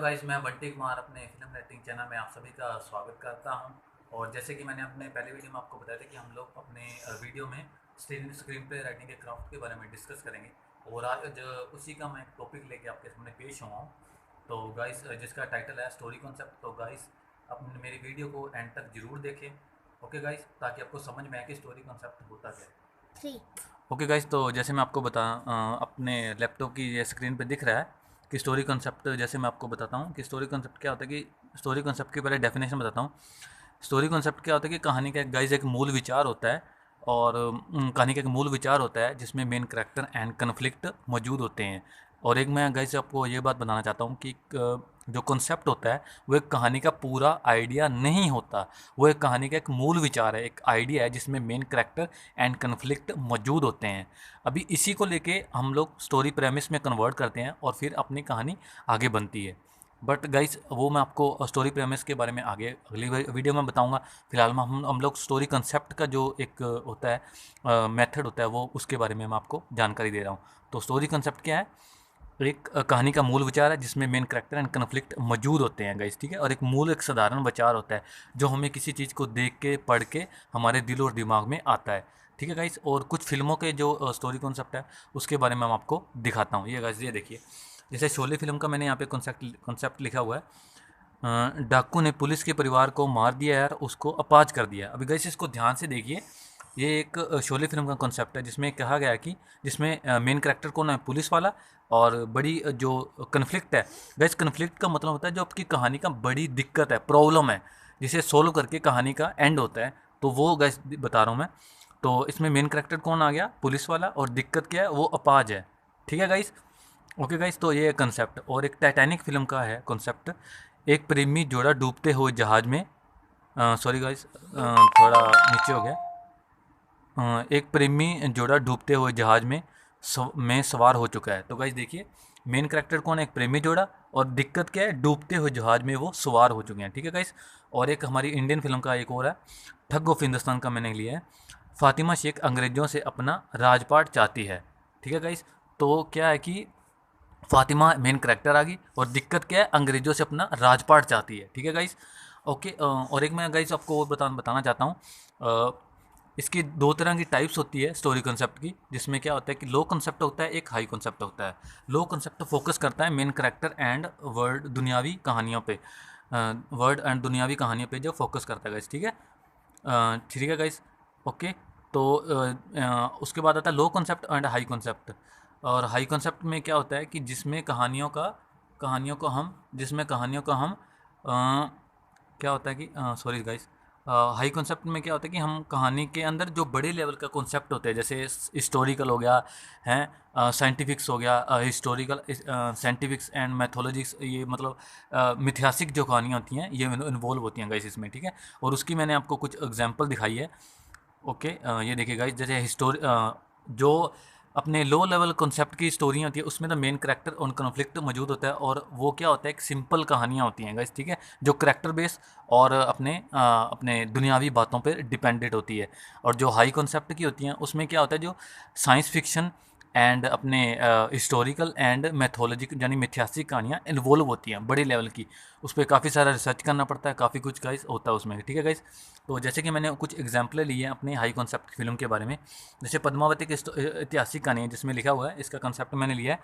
Guys, मैं बंटी कुमार अपने film writing channel में आप सभी का स्वागत करता हूं। और जैसे कि मैंने अपने पहले वीडियो में आपको बताया था कि हम लोग अपने वीडियो में स्क्रीन प्ले राइटिंग के क्राफ्ट के बारे में डिस्कस करेंगे। और आज उसी का मैं एक टॉपिक लेके आपके सामने पेश हुआ हूँ। तो गाइस, जिसका टाइटल है स्टोरी कॉन्सेप्ट। तो गाइस, अपने मेरी वीडियो को एंड तक जरूर देखें। ओके गाइस, ताकि आपको समझ में आए कि स्टोरी कॉन्सेप्ट होता क्या है। थ्री। ओके गाइस, तो जैसे मैं आपको अपने लैपटॉप की ये स्क्रीन पे दिख रहा है कि स्टोरी कॉन्सेप्ट, जैसे मैं आपको बताता हूँ कि स्टोरी कॉन्सेप्ट क्या होता है। कि स्टोरी कॉन्सेप्ट की पहले डेफिनेशन बताता हूँ। स्टोरी कॉन्सेप्ट क्या होता है कि कहानी का गाइस एक मूल विचार होता है। और कहानी का एक मूल विचार होता है जिसमें मेन करैक्टर एंड कन्फ्लिक्ट मौजूद होते हैं। और एक मैं गाइस आपको ये बात बताना चाहता हूँ कि जो कॉन्सेप्ट होता है वो एक कहानी का पूरा आइडिया नहीं होता। वो एक कहानी का एक मूल विचार है, एक आइडिया है जिसमें मेन करैक्टर एंड कन्फ्लिक्ट मौजूद होते हैं। अभी इसी को लेके हम लोग स्टोरी प्रेमिस में कन्वर्ट करते हैं और फिर अपनी कहानी आगे बनती है। बट गाइस, वो मैं आपको स्टोरी प्रेमिस के बारे में आगे अगली वीडियो में बताऊंगा। फिलहाल में हम लोग स्टोरी कंसेप्ट का जो एक होता है, मेथड होता है, वो उसके बारे में मैं आपको जानकारी दे रहा हूँ। तो स्टोरी कंसेप्ट क्या है? एक कहानी का मूल विचार है जिसमें मेन करैक्टर एंड कन्फ्लिक्ट मौजूद होते हैं गाइस, ठीक है। और एक साधारण विचार होता है जो हमें किसी चीज़ को देख के पढ़ के हमारे दिल और दिमाग में आता है, ठीक है गाइस। और कुछ फिल्मों के जो स्टोरी कॉन्सेप्ट है उसके बारे में मैं आपको दिखाता हूँ। ये गाइस, ये देखिए, जैसे शोले फिल्म का मैंने यहाँ पे कॉन्सेप्ट लिखा हुआ है। डाकू ने पुलिस के परिवार को मार दिया यार, उसको अपाज कर दिया। अभी गाइस, इसको ध्यान से देखिए। ये एक शोले फिल्म का कॉन्सेप्ट है जिसमें कहा गया है कि जिसमें मेन करैक्टर कौन है? पुलिस वाला। और बड़ी जो कन्फ्लिक्ट है गाइस, कन्फ्लिक्ट का मतलब होता है जो आपकी कहानी का बड़ी दिक्कत है, प्रॉब्लम है, जिसे सोल्व करके कहानी का एंड होता है। तो वो गाइस बता रहा हूँ मैं। तो इसमें मेन करैक्टर कौन आ गया? पुलिस वाला। और दिक्कत क्या है? वो अपाज है, ठीक है गाइस। ओके गाइस, तो ये कंसेप्ट। और एक टाइटैनिक फिल्म का है कॉन्सेप्ट। एक प्रेमी जोड़ा डूबते हुए जहाज में, सॉरी गाइस, थोड़ा नीचे हो गया। एक प्रेमी जोड़ा डूबते हुए जहाज में सवार हो चुका है। तो गाइस देखिए, मेन कैरेक्टर कौन है? एक प्रेमी जोड़ा। और दिक्कत क्या है? डूबते हुए जहाज में वो सवार हो चुके हैं, ठीक है गाइस। और एक हमारी इंडियन फिल्म का एक और है, ठग ऑफ हिंदुस्तान का मैंने लिया है। फातिमा शेख अंग्रेज़ों से अपना राजपाट चाहती है, ठीक है गाइस। तो क्या है कि फातिमा मेन करैक्टर आ गई और दिक्कत क्या है? अंग्रेजों से अपना राजपाट चाहती है, ठीक है गाइस। ओके, और एक मैं गाइस आपको और बताना चाहता हूँ। इसकी दो तरह की टाइप्स होती है स्टोरी कॉन्सेप्ट की, जिसमें क्या होता है कि लो कॉन्सेप्ट होता है, एक हाई कॉन्सेप्ट होता है। लो कॉन्सेप्ट फोकस करता है मेन करैक्टर एंड वर्ड दुनियावी कहानियों पे, वर्ड एंड दुनियावी कहानियों पे जो फोकस करता है गाइस, ठीक है। ठीक है गाइस। ओके, तो उसके बाद आता है लो कॉन्सेप्ट एंड हाई कॉन्सेप्ट। और हाई कॉन्सेप्ट में क्या होता है कि जिसमें कहानियों को हम जिसमें कहानियों को हम क्या होता है कि सॉरी गाइस, हाई कॉन्सेप्ट में क्या होता है कि हम कहानी के अंदर जो बड़े लेवल का कॉन्सेप्ट होते हैं, जैसे हिस्टोरिकल हो गया है, साइंटिफिक्स हो गया, हिस्टोरिकल साइंटिफिक्स एंड मैथोलॉजिक्स, ये मतलब मिथ्यासिक जो कहानियाँ होती हैं ये इन्वॉल्व होती हैं गाइस इसमें, ठीक है। और उसकी मैंने आपको कुछ एग्जांपल दिखाई है। ओके, ये देखिए गाइस, जैसे जो अपने लो लेवल कॉन्सेप्ट की स्टोरी होती है उसमें तो मेन करैक्टर और कॉन्फ्लिक्ट मौजूद होता है। और वो क्या होता है? एक सिंपल कहानियाँ होती हैं गाइस, ठीक है, जो करैक्टर बेस और अपने दुनियावी बातों पर डिपेंडेंट होती है। और जो हाई कॉन्सेप्ट की होती हैं उसमें क्या होता है? जो साइंस फिक्शन एंड अपने हिस्टोरिकल एंड मैथोलॉजिक यानी मिथ्यासिक कहानियाँ इन्वॉल्व होती हैं बड़े लेवल की। उस पर काफ़ी सारा रिसर्च करना पड़ता है, काफ़ी कुछ गाइस होता है उसमें, ठीक है गाइस। तो जैसे कि मैंने कुछ एग्जांपल लिए हैं अपने हाई कॉन्सेप्ट फिल्म के बारे में। जैसे पद्मावती की ऐतिहासिक कहानी है जिसमें लिखा हुआ है, इसका कंसेप्ट मैंने लिया है।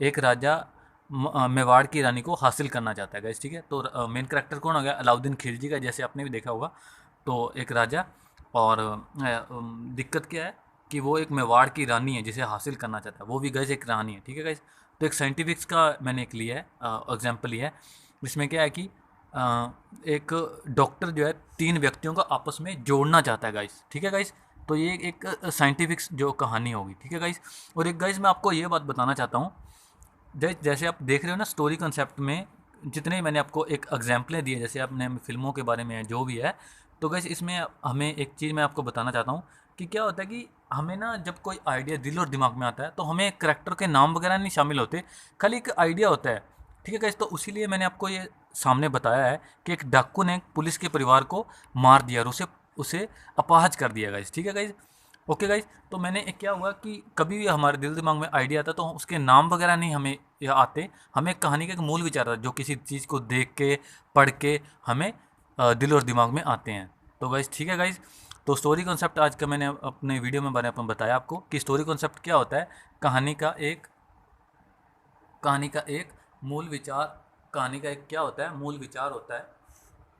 एक राजा मेवाड़ की रानी को हासिल करना चाहता है गाइस, ठीक है। तो मेन कैरेक्टर कौन हो गया? अलाउद्दीन खिलजी का, जैसे आपने भी देखा होगा। तो एक राजा, और दिक्कत क्या है कि वो एक मेवाड़ की रानी है जिसे हासिल करना चाहता है, वो भी गाइस एक रानी है, ठीक है गाइस। तो एक साइंटिफिक्स का मैंने एक लिया है, एग्जाम्पल लिया है, जिसमें क्या है कि एक डॉक्टर जो है तीन व्यक्तियों को आपस में जोड़ना चाहता है गाइस, ठीक है गाइस। तो ये एक साइंटिफिक जो कहानी होगी, ठीक है गाइस। और एक गाइस, मैं आपको ये बात बताना चाहता हूँ, जैसे आप देख रहे हो ना स्टोरी कंसेप्ट में, जितने मैंने आपको एक एग्जाम्पलें दिए, जैसे आपने फिल्मों के बारे में जो भी है। तो गाइस, इसमें हमें एक चीज़ मैं आपको बताना चाहता हूँ कि क्या होता है कि हमें ना जब कोई आइडिया दिल और दिमाग में आता है तो हमें करेक्टर के नाम वगैरह नहीं शामिल होते, खाली एक आइडिया होता है, ठीक है गाइस। तो उसी मैंने आपको ये सामने बताया है कि एक डाकू ने पुलिस के परिवार को मार दिया और उसे उसे अपाहज कर दिया गाइस, ठीक है गाइस। ओके गाइज, तो मैंने एक क्या हुआ कि कभी भी हमारे दिल दिमाग में आइडिया आता है तो उसके नाम वगैरह नहीं हमें या आते, हमें कहानी का एक मूल विचार आता है जो किसी चीज़ को देख के पढ़ के हमें दिल और दिमाग में आते हैं। तो गाइज ठीक है गाइज, तो स्टोरी कॉन्सेप्ट आज का मैंने अपने वीडियो में मैंने बताया आपको कि स्टोरी कॉन्सेप्ट क्या होता है। कहानी का एक कहानी का एक मूल विचार कहानी का एक क्या होता है, मूल विचार होता है।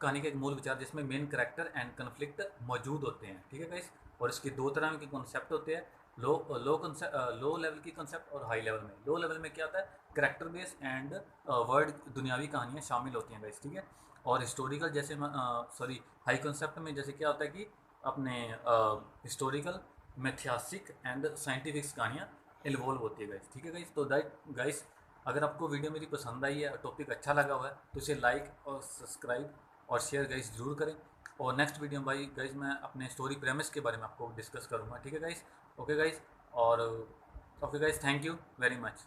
कहानी का एक मूल विचार जिसमें मेन कैरेक्टर एंड कन्फ्लिक्ट मौजूद होते हैं, ठीक है गाइस। और इसके दो तरह के कॉन्सेप्ट होते हैं, लो लेवल की कॉन्सेप्ट और हाई लेवल में। लो लेवल में क्या होता है, कैरेक्टर बेस एंड वर्ड दुनियावी कहानियाँ शामिल होती हैं गाइस, ठीक है। और हिस्टोरिकल जैसे सॉरी हाई कॉन्सेप्ट में जैसे क्या होता है कि अपने हिस्टोरिकल मैथियासिक एंड साइंटिफिक कहानियाँ इन्वॉल्व होती है गाइस, ठीक है गाइस। तो दैट गाइस, अगर आपको वीडियो मेरी पसंद आई है, टॉपिक अच्छा लगा हुआ है, तो इसे लाइक और सब्सक्राइब और शेयर गाइस ज़रूर करें। और नेक्स्ट वीडियो में भाई गाइस मैं अपने स्टोरी प्रेमिस के बारे में आपको डिस्कस करूँगा, ठीक है गाइस। ओके गाइस, और okay guys, thank you very much.